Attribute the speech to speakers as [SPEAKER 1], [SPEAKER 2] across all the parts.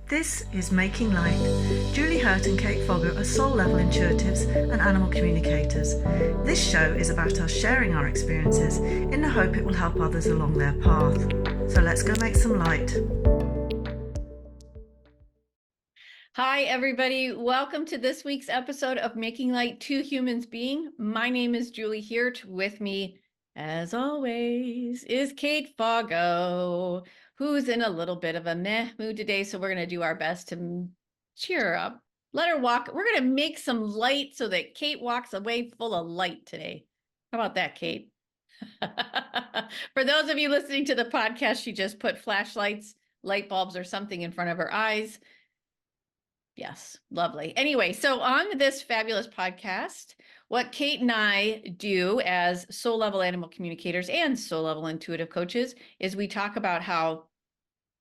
[SPEAKER 1] This is Making Light. Julie Hurt and Kate Fogger are soul-level intuitives and animal communicators. This show is about us sharing our experiences in the hope it will help others along their path. So let's go make some light.
[SPEAKER 2] Hi, everybody. Welcome to this week's episode of Making Light Two Humans Being. My name is Julie Hurt. With me, as always, is Kate Foggo, who's in a little bit of a meh mood today. So we're going to do our best to cheer her up. Let her walk. We're going to make some light so that Kate walks away full of light today. How about that, Kate? For those of you listening to the podcast, she just put flashlights, light bulbs, or something in front of her eyes. Yes, lovely. Anyway, so on this fabulous podcast, what Kate and I do as soul level animal communicators and soul level intuitive coaches is we talk about how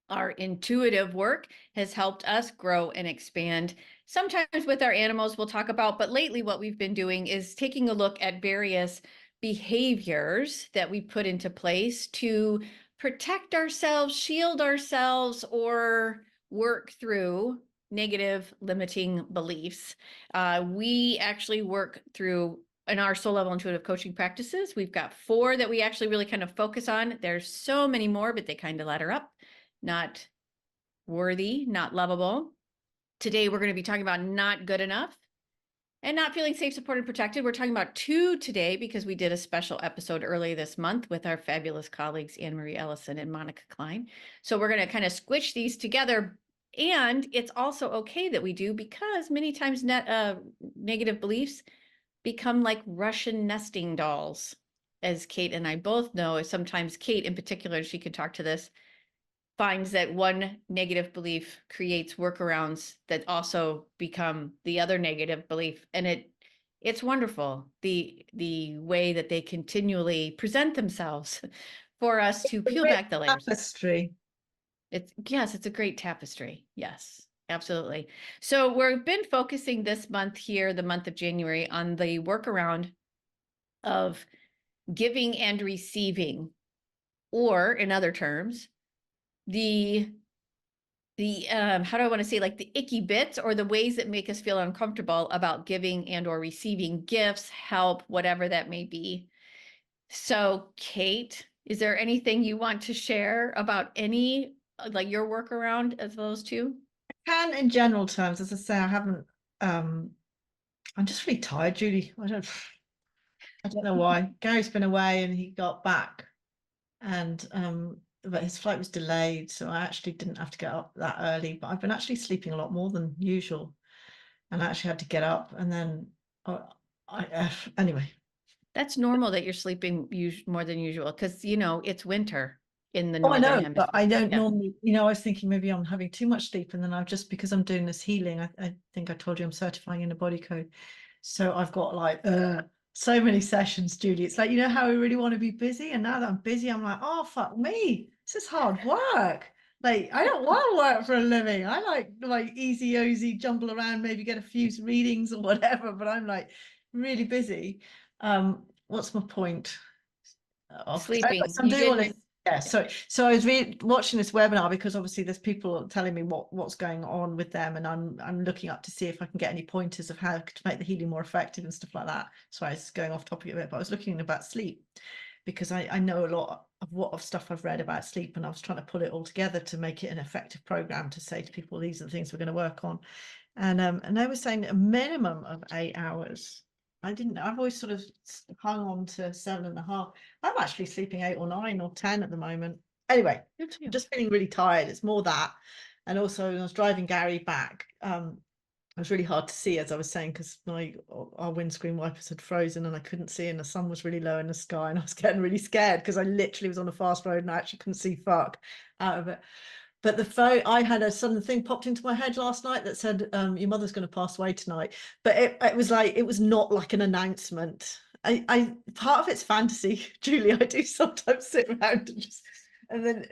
[SPEAKER 2] our intuitive work has helped us grow and expand. Sometimes with our animals, we'll talk about, but lately what we've been doing is taking a look at various behaviors that we put into place to protect ourselves, shield ourselves, or work through negative limiting beliefs. We actually work through in our soul level intuitive coaching practices. We've got 4 that we actually really kind of focus on. There's so many more, but they kind of ladder up. Not worthy, not lovable. Today, we're going to be talking about not good enough and not feeling safe, supported, protected. We're talking about 2 today because we did a special episode earlier this month with our fabulous colleagues, Anne Marie Ellison and Monica Klein. So we're going to kind of squish these together. And it's also okay that we do, because many times negative beliefs become like Russian nesting dolls, as Kate and I both know. Sometimes Kate in particular, she could talk to this, finds that one negative belief creates workarounds that also become the other negative belief. And it's wonderful, the way that they continually present themselves for us to peel back the layers.
[SPEAKER 1] Tapestry.
[SPEAKER 2] Yes, it's a great tapestry. Yes, absolutely. So we've been focusing this month here, the month of January, on the workaround of giving and receiving, or in other terms, the how do I want to say, like the icky bits or the ways that make us feel uncomfortable about giving and or receiving gifts, help, whatever that may be. So Kate, is there anything you want to share about any, like your workaround as those 2?
[SPEAKER 1] Can in general terms, as I say, I haven't, I'm just really tired, Julie. I don't know why. Gary's been away and he got back and but his flight was delayed, so I actually didn't have to get up that early, but I've been actually sleeping a lot more than usual, and I actually had to get up, and then anyway.
[SPEAKER 2] That's normal that you're sleeping more than usual, because it's winter in the
[SPEAKER 1] Oh, I
[SPEAKER 2] northern
[SPEAKER 1] know, but I
[SPEAKER 2] hemisphere.
[SPEAKER 1] don't
[SPEAKER 2] Yeah.
[SPEAKER 1] normally, I was thinking maybe I'm having too much sleep, and then I've just, because I'm doing this healing, I think I told you I'm certifying in a body code. So I've got like so many sessions, Julie. It's like, how we really want to be busy. And now that I'm busy, I'm like, oh, fuck me. This is hard work. Like, I don't want to work for a living. I like easy, ozy, jumble around, maybe get a few readings or whatever, but I'm like really busy. What's my point?
[SPEAKER 2] Sleeping.
[SPEAKER 1] I'm
[SPEAKER 2] You
[SPEAKER 1] doing all
[SPEAKER 2] didn't.
[SPEAKER 1] this. Yeah, so I was watching this webinar because obviously there's people telling me what's going on with them, and I'm looking up to see if I can get any pointers of how to make the healing more effective and stuff like that. Sorry, it's going off topic a bit, but I was looking about sleep because I know a lot of stuff I've read about sleep, and I was trying to pull it all together to make it an effective program to say to people, these are the things we're going to work on, and they were saying a minimum of 8 hours. I've always sort of hung on to 7.5. I'm actually sleeping 8 or 9 or 10 at the moment. Anyway, I'm just feeling really tired. It's more that. And also when I was driving Gary back, it was really hard to see, as I was saying, because our windscreen wipers had frozen and I couldn't see, and the sun was really low in the sky, and I was getting really scared because I literally was on a fast road and I actually couldn't see fuck out of it. But the phone, I had a sudden thing popped into my head last night that said, your mother's going to pass away tonight. But it was like, it was not like an announcement. I part of it's fantasy, Julie. I do sometimes sit around and just And then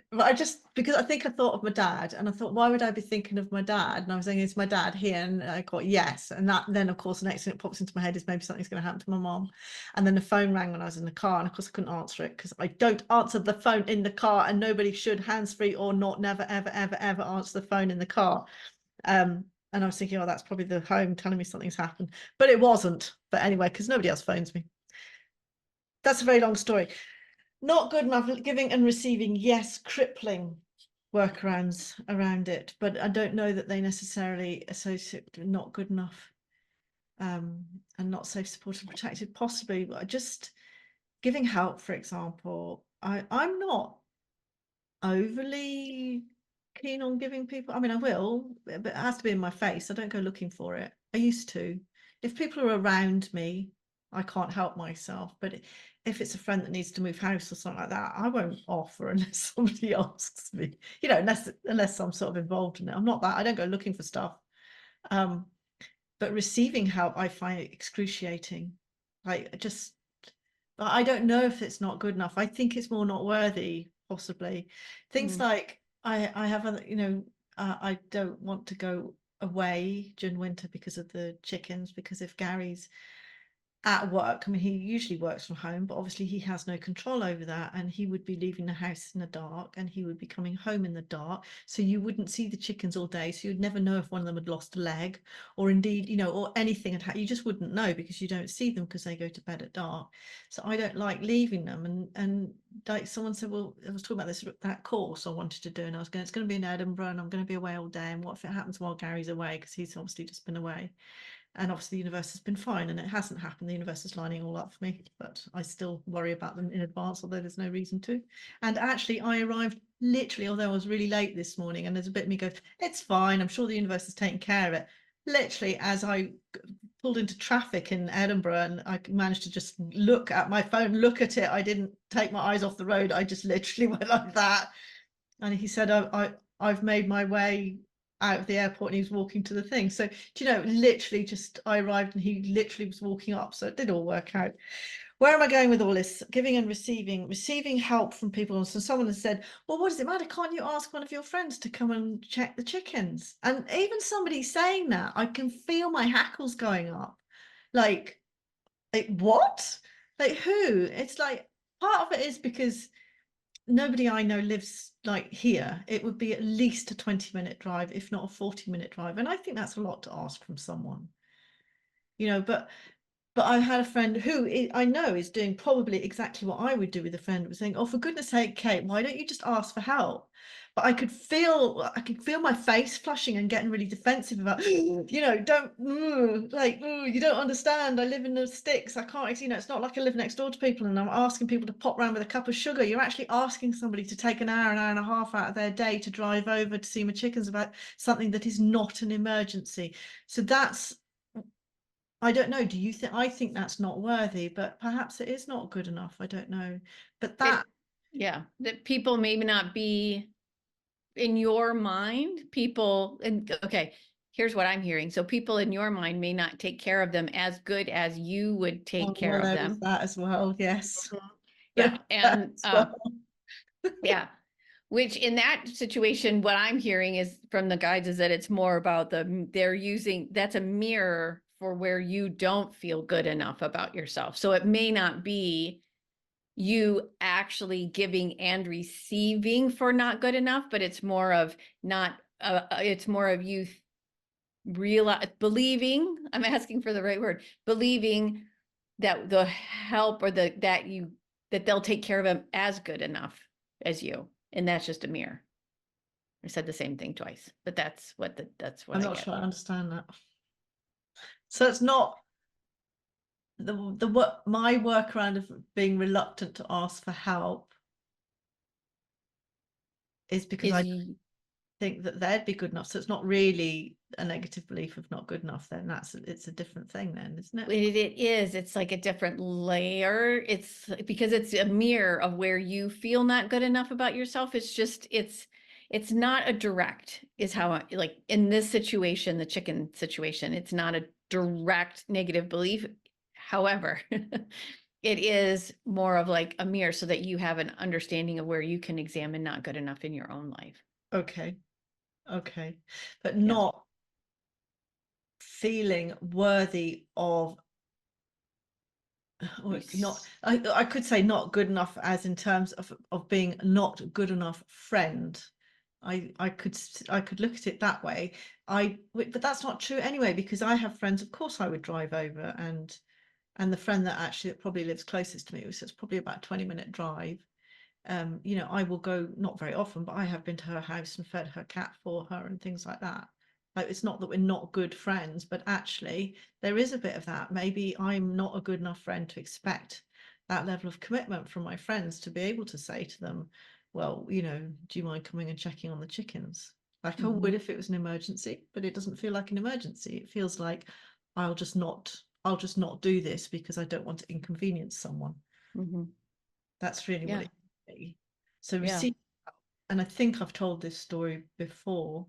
[SPEAKER 1] because I think I thought of my dad, and I thought, why would I be thinking of my dad? And I was saying, is my dad here? And I got yes. And that then, of course, the next thing that pops into my head is maybe something's going to happen to my mom. And then the phone rang when I was in the car, and of course I couldn't answer it because I don't answer the phone in the car, and nobody should, hands-free or not, never, ever, ever, ever answer the phone in the car. And I was thinking, oh, that's probably the home telling me something's happened, but it wasn't. But anyway, because nobody else phones me. That's a very long story. Not good enough, giving and receiving, yes, crippling workarounds around it, but I don't know that they necessarily associate with not good enough, and not safe, supported, protected, possibly. But just giving help, for example, I'm not overly keen on giving people. I mean, I will, but it has to be in my face. I don't go looking for it. I used to. If people are around me, I can't help myself. But if it's a friend that needs to move house or something like that, I won't offer unless somebody asks me. You know, unless I'm sort of involved in it. I'm not that. I don't go looking for stuff. But receiving help, I find it excruciating. Like, just, I don't know if it's not good enough. I think it's more not worthy, possibly. Things like I have other, I don't want to go away during winter because of the chickens, because if Gary's at work, I mean, he usually works from home, but obviously he has no control over that, and he would be leaving the house in the dark, and he would be coming home in the dark, so you wouldn't see the chickens all day, so you'd never know if one of them had lost a leg, or indeed, or anything had happened. You just wouldn't know because you don't see them because they go to bed at dark. So I don't like leaving them. And like someone said, well, I was talking about that course I wanted to do, and it's going to be in Edinburgh, and I'm going to be away all day, and what if it happens while Gary's away, because he's obviously just been away. And obviously the universe has been fine, and it hasn't happened. The universe is lining all up for me, but I still worry about them in advance, although there's no reason to. And actually I arrived literally, although I was really late this morning, and there's a bit of me go, it's fine, I'm sure the universe is taking care of it. Literally, as I pulled into traffic in Edinburgh, and I managed to just look at my phone, look at it, I didn't take my eyes off the road, I just literally went like that. And he said, I've made my way out of the airport, and he was walking to the thing. So, literally just I arrived and he literally was walking up. So it did all work out. Where am I going with all this? Giving and receiving help from people. So someone has said, well, what does it matter? Can't you ask one of your friends to come and check the chickens? And even somebody saying that, I can feel my hackles going up. Like what? Like who? It's like, part of it is because nobody I know lives like here. It would be at least a 20-minute drive, if not a 40-minute drive. And I think that's a lot to ask from someone, but I had a friend who I know is doing probably exactly what I would do with a friend, was saying, oh, for goodness sake, Kate, why don't you just ask for help? But I could feel my face flushing and getting really defensive about, don't, you don't understand. I live in the sticks. I can't, it's not like I live next door to people and I'm asking people to pop round with a cup of sugar. You're actually asking somebody to take an hour and a half out of their day to drive over to see my chickens about something that is not an emergency. So that's, I don't know. Do you think? I think that's not worthy, but perhaps it is not good enough. I don't know. But that,
[SPEAKER 2] that people maybe not be in your mind, people, and okay, here's what I'm hearing. So people in your mind may not take care of them as good as you would take care of them.
[SPEAKER 1] That as well. Yes.
[SPEAKER 2] Yeah. And
[SPEAKER 1] well.
[SPEAKER 2] yeah. Which in that situation, what I'm hearing is from the guides is that it's more about that's a mirror for where you don't feel good enough about yourself. So it may not be you actually giving and receiving for not good enough, but it's more of it's more of you believing, I'm asking for the right word, believing that the help or that they'll take care of them as good enough as you. And that's just a mirror. I said the same thing twice, but that's what
[SPEAKER 1] I'm not sure I understand that. So it's not my workaround of being reluctant to ask for help is because I think that they'd be good enough. So it's not really a negative belief of not good enough. Then it's a different thing then, isn't it?
[SPEAKER 2] It is. It's like a different layer. It's because it's a mirror of where you feel not good enough about yourself. It's just, it's not a direct, is how like in this situation, the chicken situation, it's not a direct negative belief. However, it is more of like a mirror so that you have an understanding of where you can examine not good enough in your own life.
[SPEAKER 1] Okay. Okay. But
[SPEAKER 2] Yeah.
[SPEAKER 1] not feeling worthy of, or not, I could say not good enough as in terms of being not good enough friend. I could look at it that way. But that's not true anyway, because I have friends, of course I would drive over, and the friend that probably lives closest to me, so it's probably about a 20-minute drive. You know, I will go, not very often, but I have been to her house and fed her cat for her and things like that. Like, it's not that we're not good friends, but actually there is a bit of that. Maybe I'm not a good enough friend to expect that level of commitment from my friends, to be able to say to them, well, you know, do you mind coming and checking on the chickens? Like, I would if it was an emergency, but it doesn't feel like an emergency. It feels like I'll just not do this because I don't want to inconvenience someone.
[SPEAKER 2] Mm-hmm.
[SPEAKER 1] That's really what
[SPEAKER 2] Yeah.
[SPEAKER 1] it is. So we
[SPEAKER 2] Yeah.
[SPEAKER 1] see, and I think I've told this story before,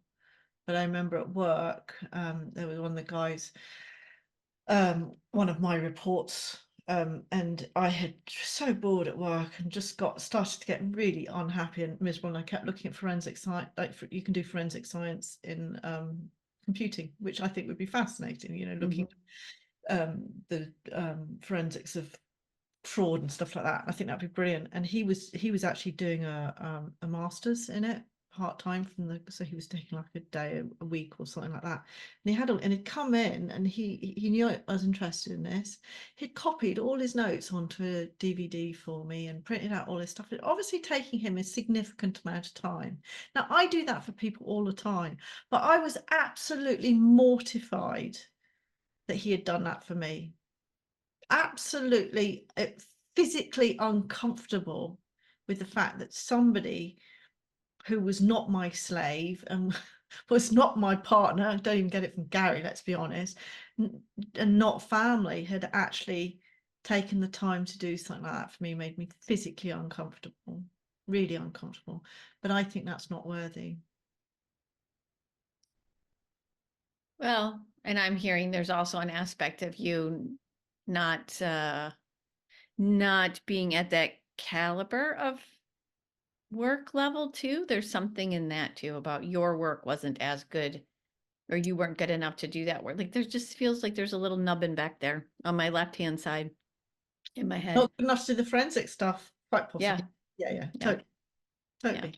[SPEAKER 1] but I remember at work, there was one of the guys, one of my reports, and I had so bored at work and just started to get really unhappy and miserable. And I kept looking at forensic science, you can do forensic science in computing, which I think would be fascinating. You know, looking the forensics of fraud and stuff like that. I think that'd be brilliant. And he was actually doing a master's in it part-time so he was taking like a day a week or something like that. And he'd come in, and he knew I was interested in this. He'd copied all his notes onto a DVD for me and printed out all his stuff. It obviously taking him a significant amount of time. Now I do that for people all the time, but I was absolutely mortified that he had done that for me. Absolutely physically uncomfortable with the fact that somebody who was not my slave and was not my partner, I don't even get it from Gary, let's be honest, and not family, had actually taken the time to do something like that for me. Made me physically uncomfortable, really uncomfortable. But I think that's not worthy.
[SPEAKER 2] Well, and I'm hearing there's also an aspect of you not not being at that caliber of work level too. There's something in that too about your work wasn't as good, or you weren't good enough to do that work. Like there's just feels like there's a little nubbin back there on my left hand side in my head.
[SPEAKER 1] Not good enough to do the forensic stuff, quite
[SPEAKER 2] Yeah,
[SPEAKER 1] possibly. Yeah,
[SPEAKER 2] yeah, yeah,
[SPEAKER 1] totally.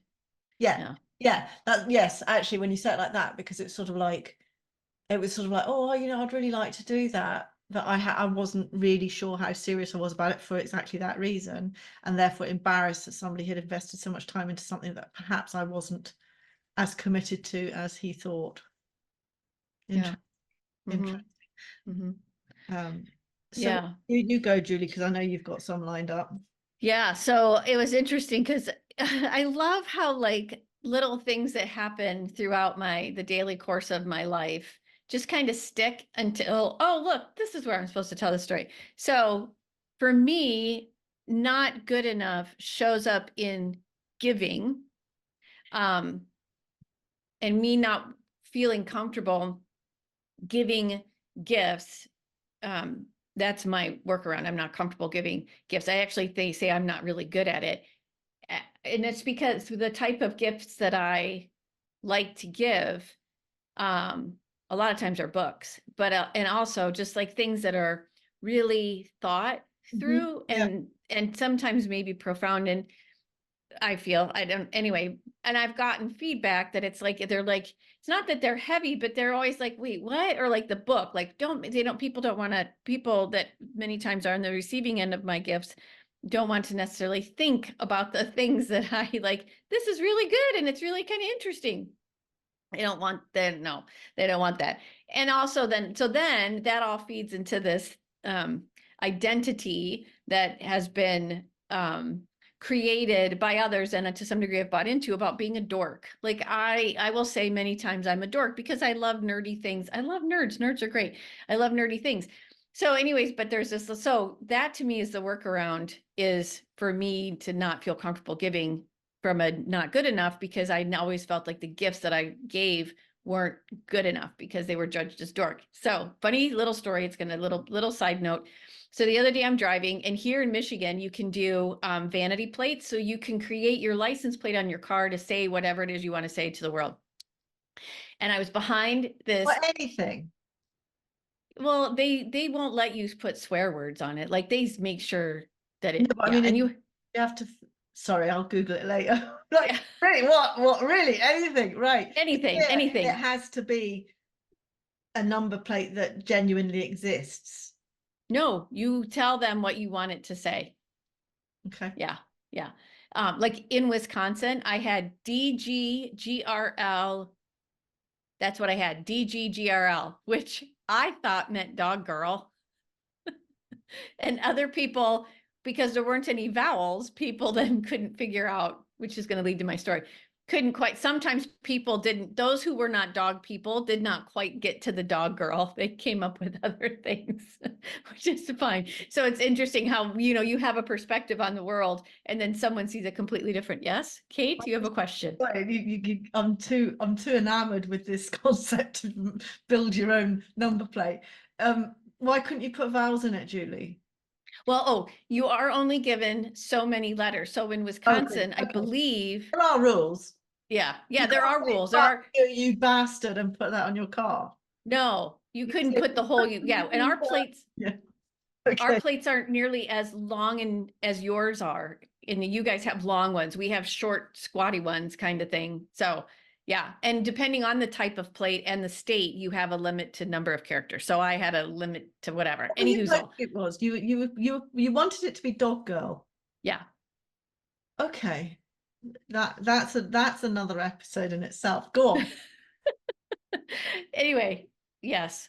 [SPEAKER 1] Yeah,
[SPEAKER 2] yeah.
[SPEAKER 1] yeah. That, yes, actually, when you say it like that, because it's sort of like, it was sort of like, oh, you know, I'd really like to do that, but I wasn't really sure how serious I was about it for exactly that reason, and therefore embarrassed that somebody had invested so much time into something that perhaps I wasn't as committed to as he thought.
[SPEAKER 2] Yeah.
[SPEAKER 1] Interesting.
[SPEAKER 2] Mm-hmm.
[SPEAKER 1] Interesting.
[SPEAKER 2] Mm-hmm.
[SPEAKER 1] So
[SPEAKER 2] Yeah.
[SPEAKER 1] you go, Julie, because I know you've got some lined up.
[SPEAKER 2] Yeah. So it was interesting because I love how like little things that happen throughout the daily course of my life just kind of stick until, oh, look, this is where I'm supposed to tell the story. So for me, not good enough shows up in giving, um, and me not feeling comfortable giving gifts. That's my workaround. I'm not comfortable giving gifts. They say I'm not really good at it. And it's because the type of gifts that I like to give, um, a lot of times are books, but and also just like things that are really thought through
[SPEAKER 1] Yeah.
[SPEAKER 2] and sometimes maybe profound. And I feel I don't anyway. And I've gotten feedback that it's like they're like, it's not that they're heavy, but they're always like, wait, what? Or like the book, like people don't want to, people that many times are on the receiving end of my gifts don't want to necessarily think about the things that I like. This is really good and it's really kind of interesting. They don't want that. No, they don't want that. And also then that all feeds into this identity that has been created by others and to some degree I've bought into about being a dork. Like I will say many times I'm a dork because I love nerdy things. I love nerds. Nerds are great. I love nerdy things. So anyways, but there's this, so that to me is the workaround, is for me to not feel comfortable giving from a not good enough, because I always felt like the gifts that I gave weren't good enough because they were judged as dork. So funny little story. It's gonna little side note. So the other day I'm driving, and here in Michigan, you can do vanity plates. So you can create your license plate on your car to say whatever it is you want to say to the world. And I was behind this.
[SPEAKER 1] Or anything.
[SPEAKER 2] Well, they won't let you put swear words on it. Like they make sure that
[SPEAKER 1] No,
[SPEAKER 2] it,
[SPEAKER 1] but I
[SPEAKER 2] yeah.
[SPEAKER 1] mean,
[SPEAKER 2] And
[SPEAKER 1] you
[SPEAKER 2] you,
[SPEAKER 1] have to. Sorry, I'll Google it later. Like,
[SPEAKER 2] yeah,
[SPEAKER 1] really, what, really, anything, right?
[SPEAKER 2] anything,
[SPEAKER 1] Yeah, it
[SPEAKER 2] anything.
[SPEAKER 1] has to be a number plate that genuinely exists.
[SPEAKER 2] No, you tell them what you want it to say.
[SPEAKER 1] Okay.
[SPEAKER 2] Yeah, yeah. Like in Wisconsin, I had DGGRL. That's what I had, DGGRL, which I thought meant dog girl. And other people, because there weren't any vowels, people then couldn't figure out, which is going to lead to my story. Couldn't quite, sometimes people didn't, those who were not dog people did not quite get to the dog girl. They came up with other things, which is fine. So it's interesting how, you have a perspective on the world and then someone sees a completely different. Yes, Kate, you have a question.
[SPEAKER 1] Sorry, I'm too enamored with this concept of build your own number plate. Why couldn't you put vowels in it, Julie?
[SPEAKER 2] Well, you are only given so many letters. So in Wisconsin, I
[SPEAKER 1] Okay.
[SPEAKER 2] believe,
[SPEAKER 1] There are rules.
[SPEAKER 2] yeah,
[SPEAKER 1] You
[SPEAKER 2] there
[SPEAKER 1] can't
[SPEAKER 2] are
[SPEAKER 1] say,
[SPEAKER 2] rules. There
[SPEAKER 1] "Fuck
[SPEAKER 2] are,
[SPEAKER 1] you bastard," and put that on your car.
[SPEAKER 2] no, you
[SPEAKER 1] You
[SPEAKER 2] couldn't
[SPEAKER 1] say,
[SPEAKER 2] put the whole, yeah, and
[SPEAKER 1] yeah.
[SPEAKER 2] our
[SPEAKER 1] Okay.
[SPEAKER 2] plates aren't nearly as long and as yours are. And you guys have long ones. We have short, squatty ones kind of thing. So yeah. And depending on the type of plate and the state, you have a limit to number of characters. So I had a limit to whatever.
[SPEAKER 1] Well, you know
[SPEAKER 2] Anyhoozle.
[SPEAKER 1] it was you wanted it to be dog girl.
[SPEAKER 2] Yeah.
[SPEAKER 1] Okay. That's another episode in itself. Go on.
[SPEAKER 2] Anyway, yes.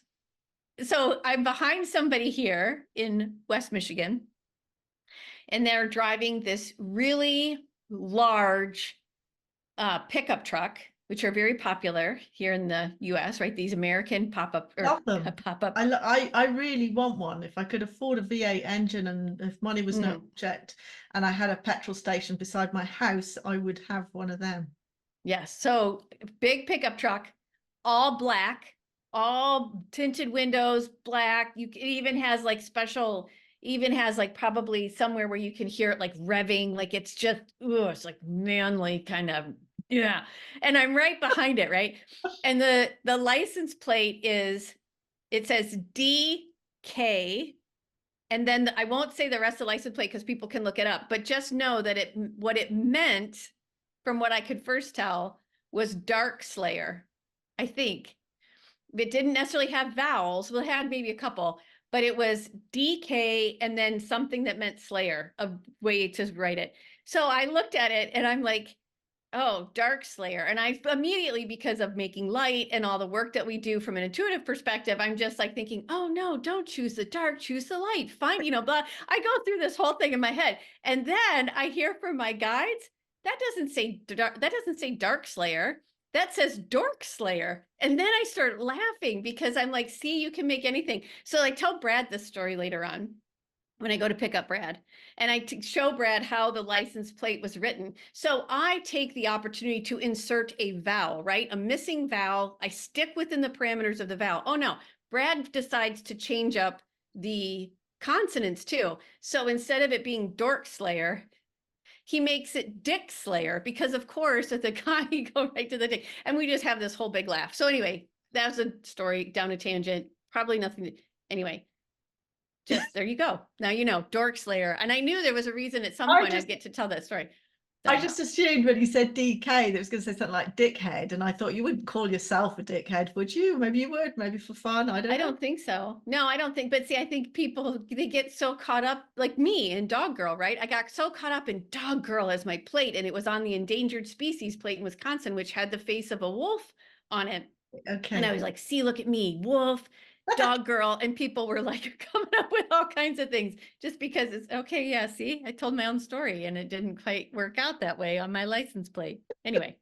[SPEAKER 2] So I'm behind somebody here in West Michigan, and they're driving this really large pickup truck, which are very popular here in the US, right? These American pop-up or
[SPEAKER 1] Love them.
[SPEAKER 2] pop-up.
[SPEAKER 1] I really want one. If I could afford a V8 engine and if money was no object and I had a petrol station beside my house, I would have one of them.
[SPEAKER 2] Yes. So big pickup truck, all black, all tinted windows, black. It even has like even has like probably somewhere where you can hear it like revving, like it's just, it's like manly kind of, yeah. And I'm right behind it, right? And the license plate it says DK. And then I won't say the rest of the license plate because people can look it up, but just know that what it meant from what I could first tell was Dark Slayer, I think. It didn't necessarily have vowels. Well, it had maybe a couple, but it was DK and then something that meant Slayer, a way to write it. So I looked at it and I'm like, oh, Dark Slayer. And I immediately, because of making light and all the work that we do from an intuitive perspective, I'm just like thinking, oh no, don't choose the dark, choose the light. Fine, blah. I go through this whole thing in my head. And then I hear from my guides, that doesn't say Dark Slayer. That says Dork Slayer. And then I start laughing because I'm like, see, you can make anything. So I tell Brad this story later on when I go to pick up Brad, and I show Brad how the license plate was written. So I take the opportunity to insert a vowel, right? A missing vowel. I stick within the parameters of the vowel. Oh no, Brad decides to change up the consonants too. So instead of it being Dork Slayer, he makes it Dick Slayer because of course at the guy you go right to the dick, and we just have this whole big laugh. So anyway, that was a story down a tangent. Probably nothing. Anyway, just there you go. Now you know, Dork Slayer. And I knew there was a reason at some point I'd get to tell that story. So,
[SPEAKER 1] I just assumed when you said DK that it was going to say something like dickhead, and I thought you wouldn't call yourself a dickhead, would you? Maybe you would, maybe for fun. I don't know.
[SPEAKER 2] I don't think so. No, I don't think. But see, I think people they get so caught up, like me in Dog Girl, right? I got so caught up in Dog Girl as my plate, and it was on the endangered species plate in Wisconsin, which had the face of a wolf on it.
[SPEAKER 1] Okay.
[SPEAKER 2] And I was like, see, look at me, wolf, Dog Girl. And people were like coming up with all kinds of things just because it's okay. Yeah, see, I told my own story and it didn't quite work out that way on my license plate. Anyway.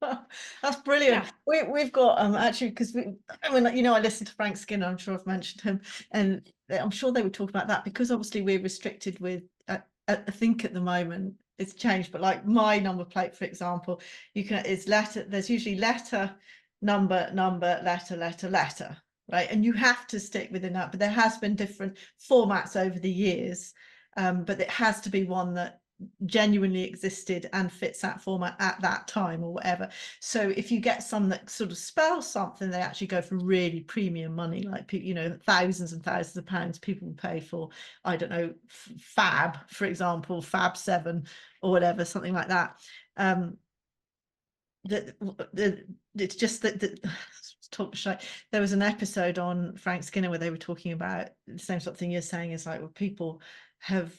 [SPEAKER 1] That's brilliant.
[SPEAKER 2] Yeah.
[SPEAKER 1] We've got actually because I listen to Frank Skinner. I'm sure I've mentioned him, and I'm sure they would talk about that because obviously we're restricted with I think at the moment it's changed, but like my number plate, for example, it's letter, there's usually letter, number, letter, right? And you have to stick within that, but there has been different formats over the years. But it has to be one that genuinely existed and fits that format at that time or whatever. So if you get some that sort of spell something, they actually go for really premium money, like, you know, thousands and thousands of pounds people will pay for, I don't know, Fab, for example, Fab 7 or whatever, something like that. It's just that talk shy. There was an episode on Frank Skinner where they were talking about the same sort of thing you're saying, is like, well, people have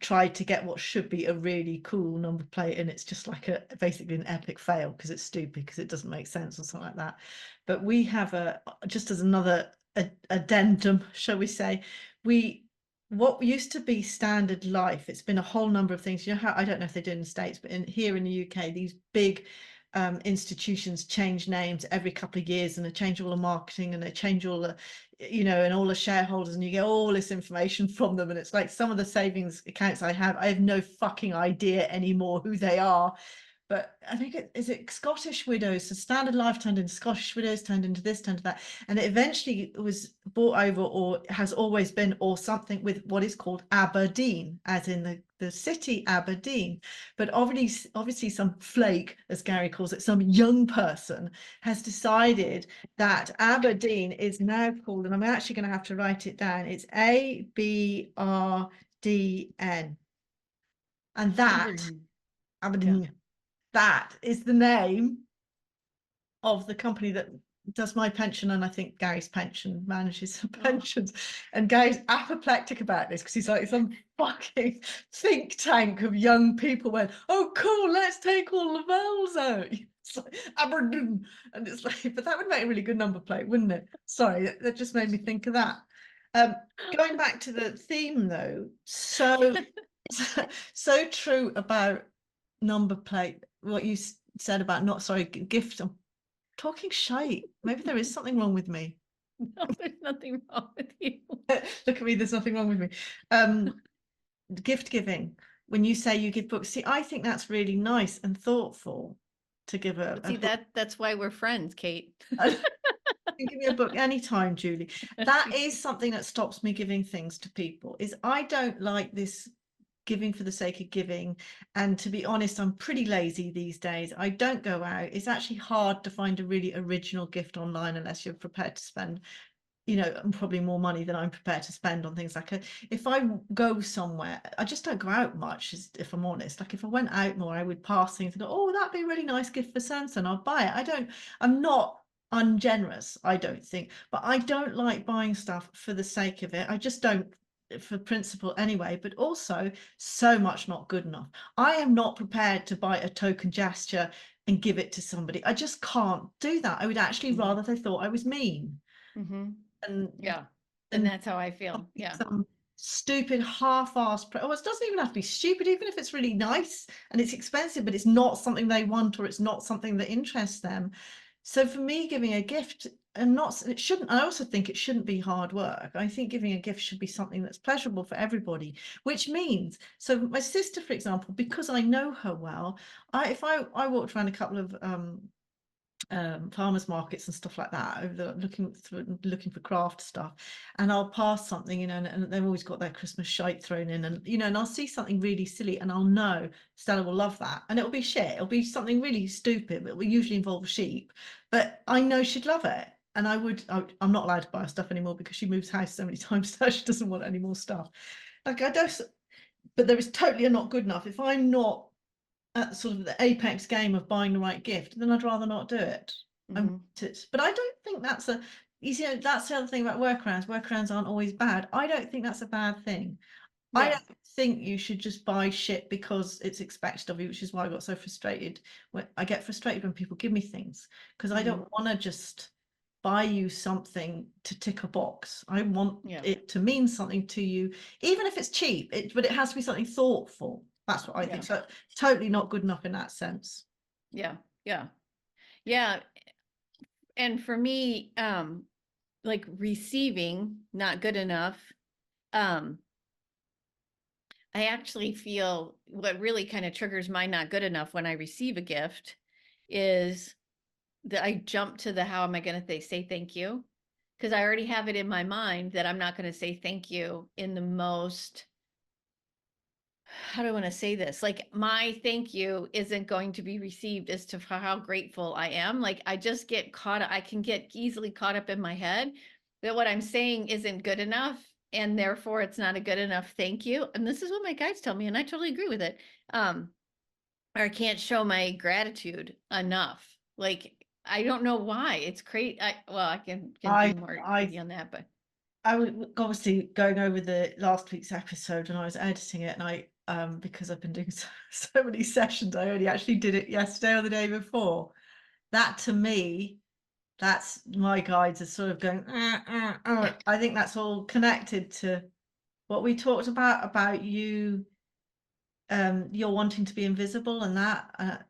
[SPEAKER 1] tried to get what should be a really cool number plate, and it's just like basically an epic fail because it's stupid, because it doesn't make sense or something like that. But we have just as another addendum, shall we say, what used to be standard life, it's been a whole number of things. You know how, I don't know if they do in the States, but here in the UK, these big institutions change names every couple of years, and they change all the marketing, and they change all the, you know, and all the shareholders, and you get all this information from them, and it's like some of the savings accounts I have no fucking idea anymore who they are. But I think is it Scottish Widows, so Standard Life turned into Scottish Widows, turned into this, turned into that, and it eventually was bought over, or has always been, or something with what is called Aberdeen, as in the city Aberdeen. But obviously some flake, as Gary calls it, some young person has decided that Aberdeen is now called, and I'm actually going to have to write it down, it's ABRDN. And that Aberdeen,
[SPEAKER 2] Yeah.
[SPEAKER 1] that is the name of the company that does my pension, and I think Gary's pension, manages the pensions. And Gary's apoplectic about this because he's like, some fucking think tank of young people went, oh cool, let's take all the vowels out. It's like Aberdeen, and it's like, but that would make a really good number plate, wouldn't it? Sorry, that just made me think of that. Going back to the theme though, so true about number plate, what you said about gift. I'm talking shite. Maybe there is something wrong with me.
[SPEAKER 2] No, there's nothing wrong with you.
[SPEAKER 1] Look at me, there's nothing wrong with me. Gift giving, when you say you give books, see, I think that's really nice and thoughtful to give
[SPEAKER 2] See, that's why we're friends, Kate.
[SPEAKER 1] You give me a book anytime, Julie. That is something that stops me giving things to people, is I don't like this giving for the sake of giving. And to be honest, I'm pretty lazy these days. I don't go out. It's actually hard to find a really original gift online unless you're prepared to spend, you know, probably more money than I'm prepared to spend on things like if I go somewhere, I just don't go out much, if I'm honest. Like if I went out more, I would pass things and go, oh, that'd be a really nice gift for Sansa, and I'll buy it. I'm not ungenerous, I don't think, but I don't like buying stuff for the sake of it. I just don't, for principle anyway, but also so much not good enough. I am not prepared to buy a token gesture and give it to somebody. I just can't do that. I would actually rather they thought I was mean. And
[SPEAKER 2] yeah, and that's how I feel. Yeah,
[SPEAKER 1] some stupid half-assed well, it doesn't even have to be stupid, even if it's really nice and it's expensive, but it's not something they want, or it's not something that interests them. So for me, giving a gift, and it shouldn't, I also think it shouldn't be hard work. I think giving a gift should be something that's pleasurable for everybody, which means, so my sister, for example, because I know her well, if I walked around a couple of farmers markets and stuff like that, over looking for craft stuff, and I'll pass something, you know, and they've always got their Christmas shite thrown in, and you know, and I'll see something really silly, and I'll know Stella will love that, and it'll be shit, it'll be something really stupid, but it will usually involve sheep, but I know she'd love it. And I'm not allowed to buy her stuff anymore because she moves house so many times that she doesn't want any more stuff. Like I don't, but there is totally a not good enough. If I'm not at sort of the apex game of buying the right gift, then I'd rather not do it. I want it. But I don't think that's that's the other thing about workarounds. Workarounds aren't always bad. I don't think that's a bad thing. Yeah. I don't think you should just buy shit because it's expected of you, which is why I got so frustrated. I get frustrated when people give me things, because I don't want to just buy you something to tick a box. I want it to mean something to you, even if it's cheap, but it has to be something thoughtful. That's what I think. So totally not good enough in that sense.
[SPEAKER 2] Yeah. And for me, like receiving, not good enough. I I actually feel what really kind of triggers my not good enough when I receive a gift is that I jump to the how am I going to say thank you? Because I already have it in my mind that I'm not going to say thank you in the most, how do I want to say this? Like my thank you isn't going to be received as to how grateful I am. Like I just get caught, I can get easily caught up in my head that what I'm saying isn't good enough. And therefore it's not a good enough thank you. And this is what my guides tell me, and I totally agree with it. Or I can't show my gratitude enough. Like I don't know why. It's crazy. I can be more
[SPEAKER 1] I
[SPEAKER 2] picky on that, but
[SPEAKER 1] I was obviously going over the last week's episode and I was editing it, and I because I've been doing so many sessions, I only actually did it yesterday or the day before. That to me, that's my guides are sort of going, I think that's all connected to what we talked about you, you're wanting to be invisible, and that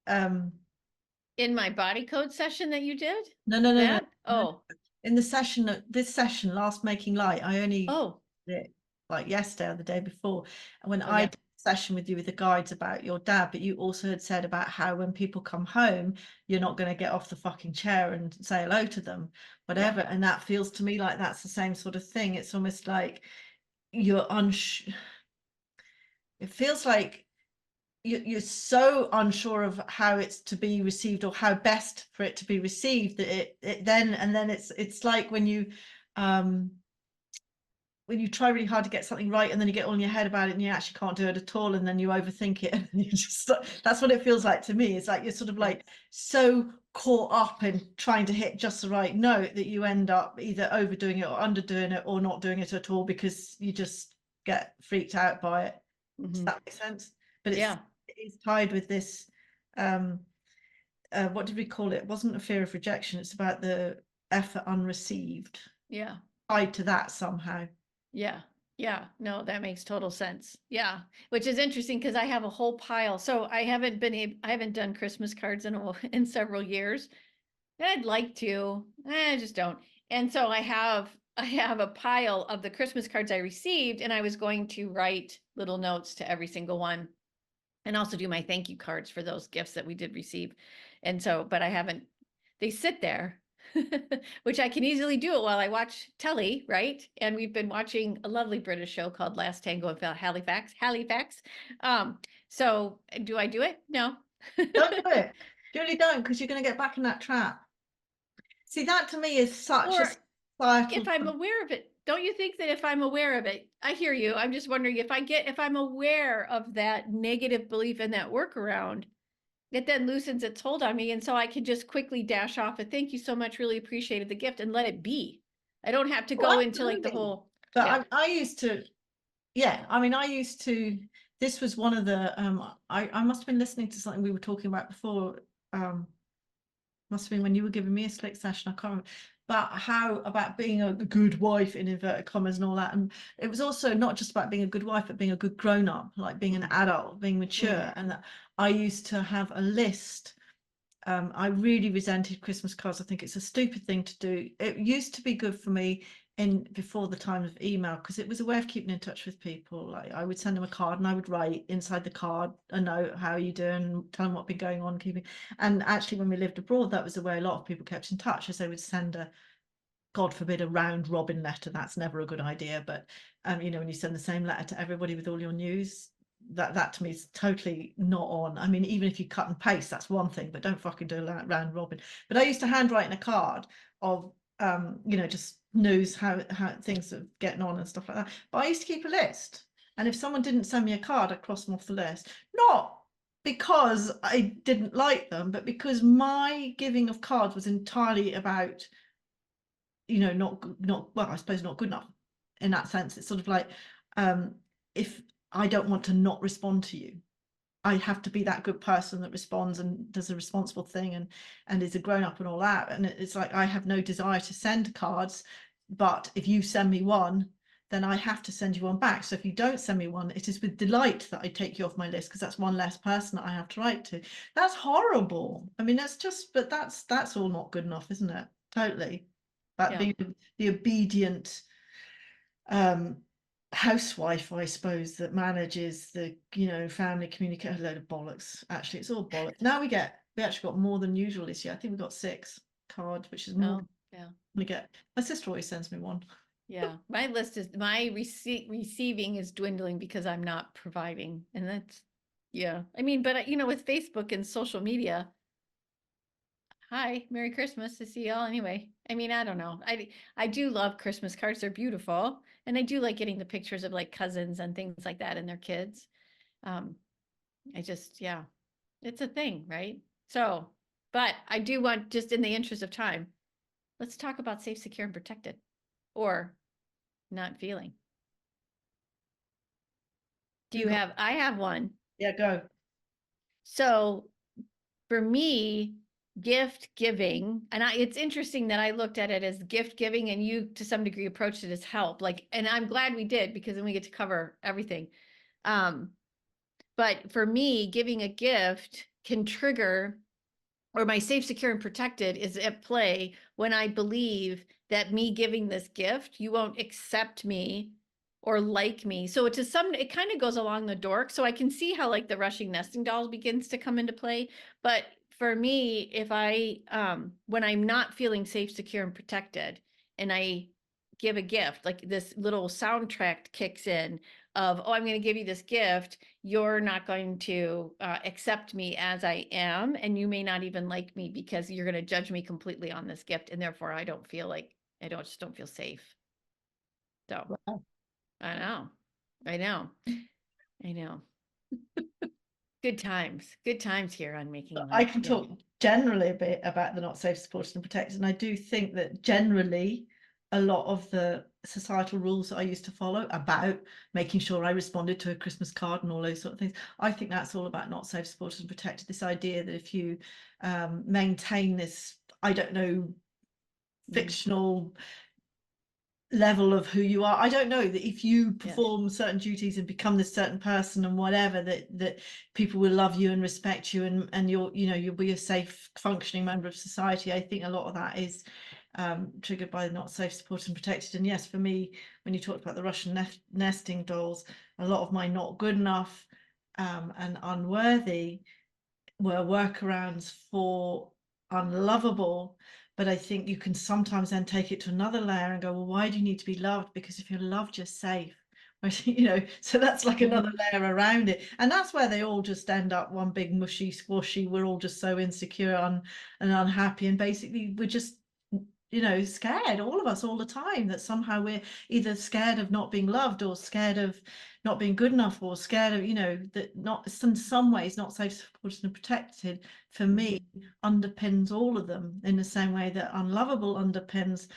[SPEAKER 1] um
[SPEAKER 2] in my body code session that you did,
[SPEAKER 1] no.
[SPEAKER 2] that, oh,
[SPEAKER 1] In the session, this session, last Making Light, I only
[SPEAKER 2] oh,
[SPEAKER 1] did it like yesterday or the day before. And when
[SPEAKER 2] oh
[SPEAKER 1] I
[SPEAKER 2] yeah,
[SPEAKER 1] did a session with you with the guides about your dad, but you also had said about how when people come home, you're not going to get off the fucking chair and say hello to them, whatever.
[SPEAKER 2] yeah,
[SPEAKER 1] And that feels to me like that's the same sort of thing. It's almost like you're it feels like you're so unsure of how it's to be received or how best for it to be received that it then it's like um when you try really hard to get something right and then you get all in your head about it and you actually can't do it at all, and then you overthink it and you just that's what it feels like to me. It's like you're sort of like so caught up in trying to hit just the right note that you end up either overdoing it or underdoing it or not doing it at all because you just get freaked out by it. Does that make sense? But
[SPEAKER 2] yeah,
[SPEAKER 1] it's tied with this what did we call it? It wasn't a fear of rejection, it's about the effort unreceived,
[SPEAKER 2] yeah,
[SPEAKER 1] tied to that somehow.
[SPEAKER 2] yeah, yeah. No, that makes total sense. Yeah, which is interesting because I have a whole pile. So I haven't done Christmas cards in several years. And I'd like to, I just don't. And so I have a pile of the Christmas cards I received, and I was going to write little notes to every single one and also do my thank you cards for those gifts that we did receive. And so, but I haven't, they sit there, which I can easily do it while I watch telly, right? And we've been watching a lovely British show called Last Tango in Halifax. So do I do it? No.
[SPEAKER 1] Don't do it, Julie, don't, because you're going to get back in that trap. See, that to me is such a
[SPEAKER 2] Or
[SPEAKER 1] societal
[SPEAKER 2] if I'm aware of it, don't you think that if I'm aware of it, I hear you. I'm just wondering if I'm aware of that negative belief and that workaround, it then loosens its hold on me. And so I can just quickly dash off a thank you so much, really appreciated the gift, and let it be. I don't have to go into like the
[SPEAKER 1] absolutely.
[SPEAKER 2] whole,
[SPEAKER 1] But
[SPEAKER 2] yeah.
[SPEAKER 1] I used to, yeah, I mean, I used to, this was one of the I must have been listening to something we were talking about before, must have been when you were giving me a slick session, I can't remember, about being a good wife in inverted commas and all that. And it was also not just about being a good wife, but being a good grown-up, like being an adult, being mature. And that I used to have a list. I really resented Christmas cards. I think it's a stupid thing to do. It used to be good for me before the time of email because it was a way of keeping in touch with people. Like I would send them a card and I would write inside the card a note, how are you doing, tell them what's been going on, keeping. And actually when we lived abroad, that was the way a lot of people kept in touch, as they would send a, God forbid, a round robin letter. That's never a good idea, but you know, when you send the same letter to everybody with all your news, that to me is totally not on. I mean, even if you cut and paste, that's one thing, but don't fucking do that round robin. But I used to handwrite in a card of you know, just news, how things are getting on and stuff like that. But I used to keep a list, and if someone didn't send me a card, I'd cross them off the list. Not because I didn't like them, but because my giving of cards was entirely about, you know, not well, I suppose not good enough in that sense. It's sort of like, if I don't want to not respond to you, I have to be that good person that responds and does a responsible thing and is a grown up and all that. And it's like I have no desire to send cards, but if you send me one, then I have to send you one back. So if you don't send me one, it is with delight that I take you off my list because that's one less person that I have to write to. That's horrible. I mean, that's just, but that's all not good enough, isn't it? Totally. That
[SPEAKER 2] Yeah.
[SPEAKER 1] being the obedient, um housewife, I suppose, that manages the, family communication. A load of bollocks. Actually, it's all bollocks. Now we actually got more than usual this year. I think we got 6 cards, which is more
[SPEAKER 2] Oh,
[SPEAKER 1] than
[SPEAKER 2] yeah.
[SPEAKER 1] we get. My sister always sends me one.
[SPEAKER 2] Yeah. My list is my receiving is dwindling because I'm not providing. And that's, yeah. I mean, but with Facebook and social media, hi, Merry Christmas to see y'all anyway. I mean, I don't know. I do love Christmas cards. They're beautiful. And I do like getting the pictures of like cousins and things like that and their kids. Um, yeah, it's a thing, right? So, but I do want, just in the interest of time, let's talk about safe, secure, and protected, or not feeling. I have one.
[SPEAKER 1] Yeah, go.
[SPEAKER 2] So for me, gift giving, and it's interesting that I looked at it as gift giving and you to some degree approached it as help. Like, and I'm glad we did, because then we get to cover everything. But for me, giving a gift can trigger, or my safe, secure, and protected is at play when I believe that me giving this gift, you won't accept me or like me. So it kind of goes along the dork. So I can see how like the rushing nesting dolls begins to come into play. But for me, if when I'm not feeling safe, secure, and protected, and I give a gift, like this little soundtrack kicks in of, oh, I'm going to give you this gift. You're not going to accept me as I am. And you may not even like me because you're going to judge me completely on this gift. And therefore I don't feel like, just don't feel safe. So
[SPEAKER 1] Wow.
[SPEAKER 2] I know. I know. I know. Good times here on Making
[SPEAKER 1] I
[SPEAKER 2] Light.
[SPEAKER 1] can
[SPEAKER 2] Yeah.
[SPEAKER 1] talk generally a bit about the not safe, supported, and protected. And I do think that generally a lot of the societal rules that I used to follow about making sure I responded to a Christmas card and all those sort of things, I think that's all about not safe, supported, and protected. This idea that if you maintain this, I don't know, fictional level of who you are, I don't know, that if you perform certain duties and become this certain person and whatever, that people will love you and respect you, and you'll be a safe functioning member of society. I think a lot of that is triggered by not safe, supported, and protected. And yes, for me, when you talked about the Russian nesting dolls, a lot of my not good enough and unworthy were workarounds for unlovable. But I think you can sometimes then take it to another layer and go, well, why do you need to be loved? Because if you're loved, you're safe. So that's like another layer around it. And that's where they all just end up one big mushy squashy. We're all just so insecure and unhappy. And basically we're just, scared, all of us, all the time, that somehow we're either scared of not being loved or scared of not being good enough or scared of, that not in some ways not safe, supported, and protected, for me, underpins all of them in the same way that unlovable underpins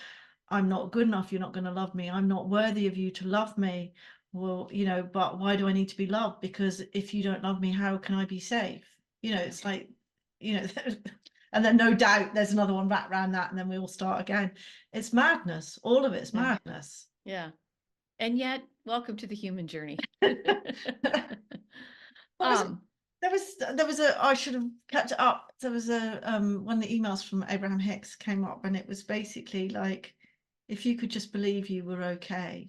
[SPEAKER 1] I'm not good enough, you're not going to love me, I'm not worthy of you to love me. Well, but why do I need to be loved? Because if you don't love me, how can I be safe? It's like, and then no doubt there's another one wrapped around that, and then we all start again. It's madness. All of it's madness.
[SPEAKER 2] Yeah. And yet, welcome to the human journey.
[SPEAKER 1] There was I should have kept it up. There was one of the emails from Abraham Hicks came up, and it was basically like, if you could just believe you were okay,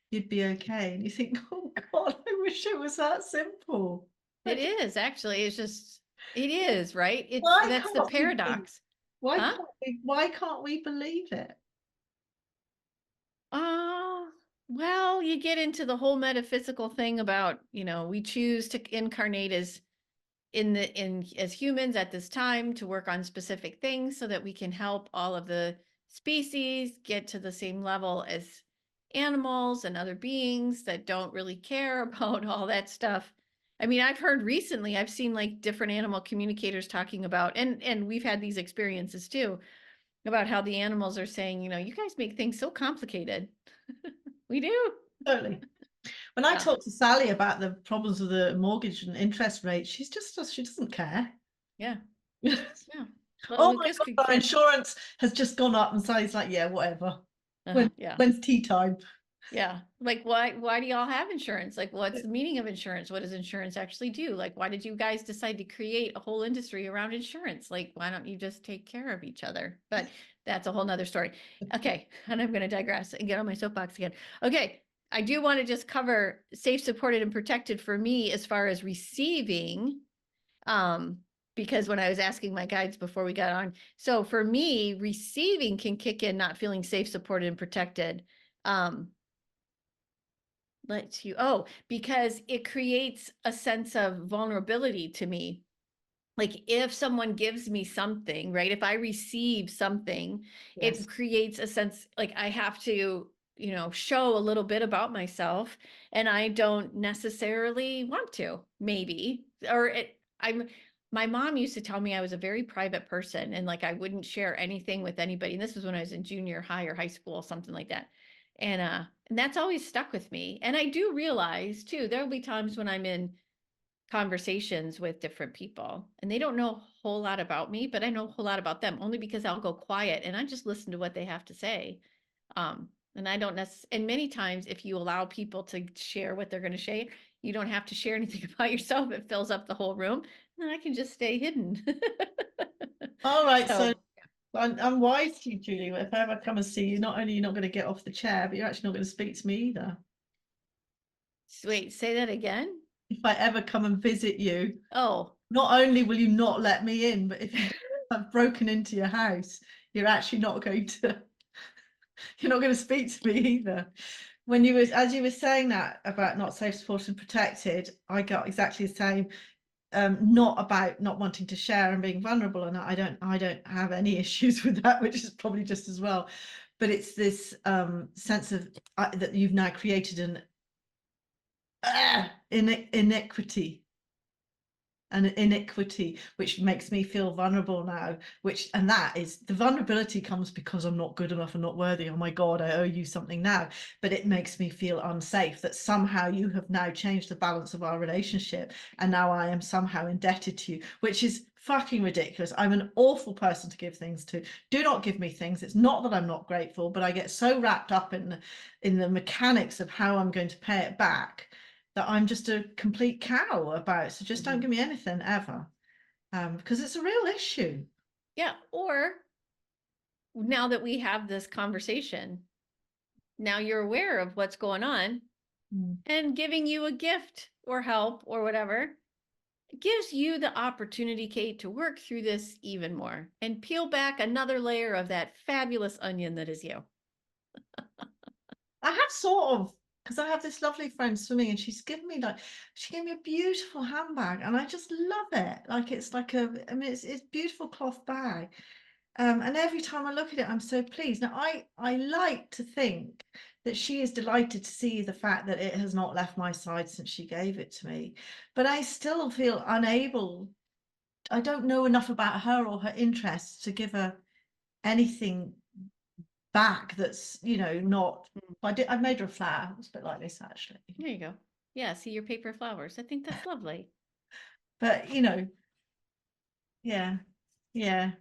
[SPEAKER 1] you'd be okay. And you think, oh God, I wish it was that simple.
[SPEAKER 2] It is actually, it is, right? That's the
[SPEAKER 1] can't we
[SPEAKER 2] paradox.
[SPEAKER 1] why can't we believe it?
[SPEAKER 2] Well, you get into the whole metaphysical thing about, we choose to incarnate as humans at this time to work on specific things so that we can help all of the species get to the same level as animals and other beings that don't really care about all that stuff. I mean, I've seen like different animal communicators talking about, and we've had these experiences too, about how the animals are saying, you guys make things so complicated. We do.
[SPEAKER 1] Totally. When I talk to Sally about the problems with the mortgage and interest rate, she doesn't care.
[SPEAKER 2] Yeah.
[SPEAKER 1] Yeah.
[SPEAKER 2] Well,
[SPEAKER 1] Oh my God, our insurance has just gone up, and Sally's like, yeah, whatever. When's tea time?
[SPEAKER 2] Yeah. Like, why do y'all have insurance? Like, what's the meaning of insurance? What does insurance actually do? Like, why did you guys decide to create a whole industry around insurance? Like, why don't you just take care of each other? But that's a whole nother story. Okay. And I'm going to digress and get on my soapbox again. Okay. I do want to just cover safe, supported, and protected for me as far as receiving. Because when I was asking my guides before we got on, so for me, receiving can kick in not feeling safe, supported, and protected. Because it creates a sense of vulnerability to me. Like if someone gives me something, right? If I receive something,
[SPEAKER 1] Yes.
[SPEAKER 2] it creates a sense like I have to, show a little bit about myself, and I don't necessarily want to, maybe. My mom used to tell me I was a very private person, and like I wouldn't share anything with anybody. And this was when I was in junior high or high school, something like that. And that's always stuck with me. And I do realize too, there'll be times when I'm in conversations with different people and they don't know a whole lot about me, but I know a whole lot about them, only because I'll go quiet and I just listen to what they have to say. And I don't and many times if you allow people to share what they're going to share, you don't have to share anything about yourself. It fills up the whole room and I can just stay hidden.
[SPEAKER 1] All right. So
[SPEAKER 2] So
[SPEAKER 1] I'm wise to you, Julie. If I ever come and see you, not only you're not going to get off the chair, but you're actually not going to speak to me either.
[SPEAKER 2] wait, say that again.
[SPEAKER 1] If I ever come and visit you,
[SPEAKER 2] Oh,
[SPEAKER 1] not only will you not let me in, but if you have broken into your house, you're actually not going to you're not going to speak to me either. When you was as you were saying that about not safe, supported, and protected, I got exactly the same. Not about not wanting to share and being vulnerable, and I don't have any issues with that, which is probably just as well. But it's this sense of that you've now created an inequity and iniquity, which makes me feel vulnerable now, and that is the vulnerability comes because I'm not good enough and not worthy. Oh my God, I owe you something now. But it makes me feel unsafe that somehow you have now changed the balance of our relationship and now I am somehow indebted to you, which is fucking ridiculous. I'm an awful person to give things to. Do not give me things. It's not that I'm not grateful, but I get so wrapped up in the mechanics of how I'm going to pay it back that I'm just a complete cow about. So just don't give me anything ever, because it's a real issue.
[SPEAKER 2] yeah. Or now that we have this conversation, now you're aware of what's going on, and giving you a gift or help or whatever gives you the opportunity, Kate, to work through this even more and peel back another layer of that fabulous onion that is you.
[SPEAKER 1] I have sort of, because I have this lovely friend swimming, and she gave me a beautiful handbag, and I just love it. Like it's like it's beautiful cloth bag. And every time I look at it, I'm so pleased. Now, I like to think that she is delighted to see the fact that it has not left my side since she gave it to me. But I still feel unable. I don't know enough about her or her interests to give her anything back that's, not. I made her a flower. It's a bit like this, actually.
[SPEAKER 2] There you go. Yeah, see your paper flowers. I think that's lovely.
[SPEAKER 1] But, yeah, yeah,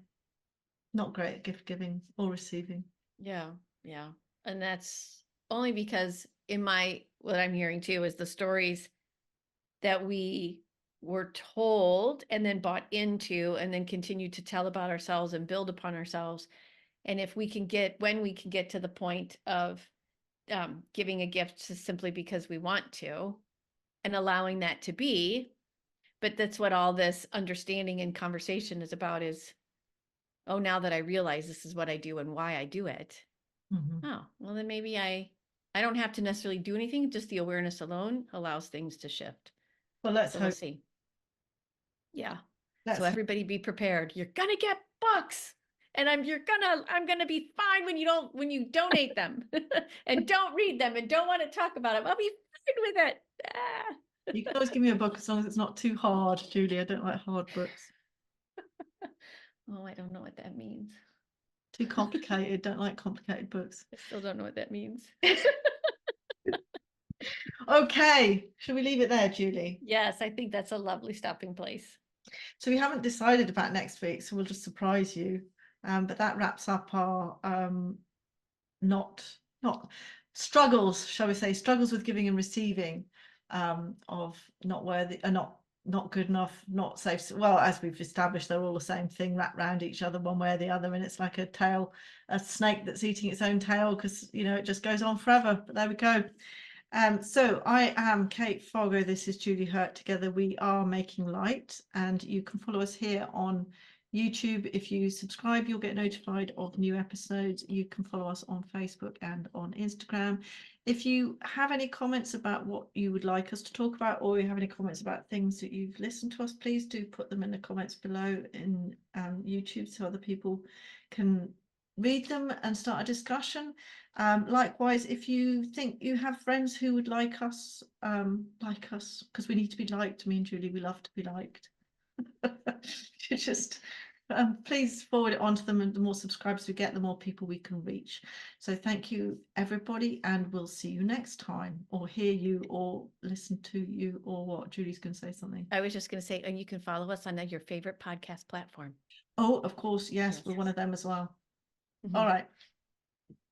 [SPEAKER 1] not great at gift giving or receiving.
[SPEAKER 2] Yeah, yeah. And that's only because what I'm hearing too is the stories that we were told and then bought into and then continue to tell about ourselves and build upon ourselves. And when we can get to the point of giving a gift simply because we want to and allowing that to be, but that's what all this understanding and conversation is about is, oh, now that I realize this is what I do and why I do it.
[SPEAKER 1] Mm-hmm.
[SPEAKER 2] Oh, well then maybe I don't have to necessarily do anything. Just the awareness alone allows things to shift.
[SPEAKER 1] Well, let's
[SPEAKER 2] So we'll
[SPEAKER 1] hope.
[SPEAKER 2] see. Yeah. So
[SPEAKER 1] Let's hope.
[SPEAKER 2] everybody be prepared. You're gonna get books. And I'm gonna be fine when you donate them and don't read them and don't want to talk about them. I'll be fine with it. Ah.
[SPEAKER 1] You can always give me a book as long as it's not too hard, Julie. I don't like hard books.
[SPEAKER 2] Oh, I don't know what that means.
[SPEAKER 1] Too complicated. Don't like complicated books.
[SPEAKER 2] I still don't know what that means.
[SPEAKER 1] Okay, shall we leave it there, Julie?
[SPEAKER 2] Yes, I think that's a lovely stopping place.
[SPEAKER 1] So we haven't decided about next week, so we'll just surprise you. But that wraps up our not struggles, shall we say, struggles with giving and receiving, of not worthy, not good enough, not safe. Well, as we've established, they're all the same thing, wrapped around each other one way or the other, and it's like a snake that's eating its own tail, because it just goes on forever. But there we go. So I am Kate Fargo. This is Julie Hurt. Together we are Making Light, and you can follow us here on YouTube. If you subscribe, you'll get notified of new episodes. You can follow us on Facebook and on Instagram. If you have any comments about what you would like us to talk about, or you have any comments about things that you've listened to us, please do put them in the comments below in YouTube so other people can read them and start a discussion. Likewise, if you think you have friends who would like us, because we need to be liked. Me and Julie, we love to be liked. You just please forward it on to them, and the more subscribers we get, the more people we can reach. So thank you, everybody, and we'll see you next time, or hear you, or listen to you, or what? Julie's going to say something.
[SPEAKER 2] I was just going to say, and you can follow us on your favorite podcast platform.
[SPEAKER 1] Oh, of course, yes, we're one of them as well. All right.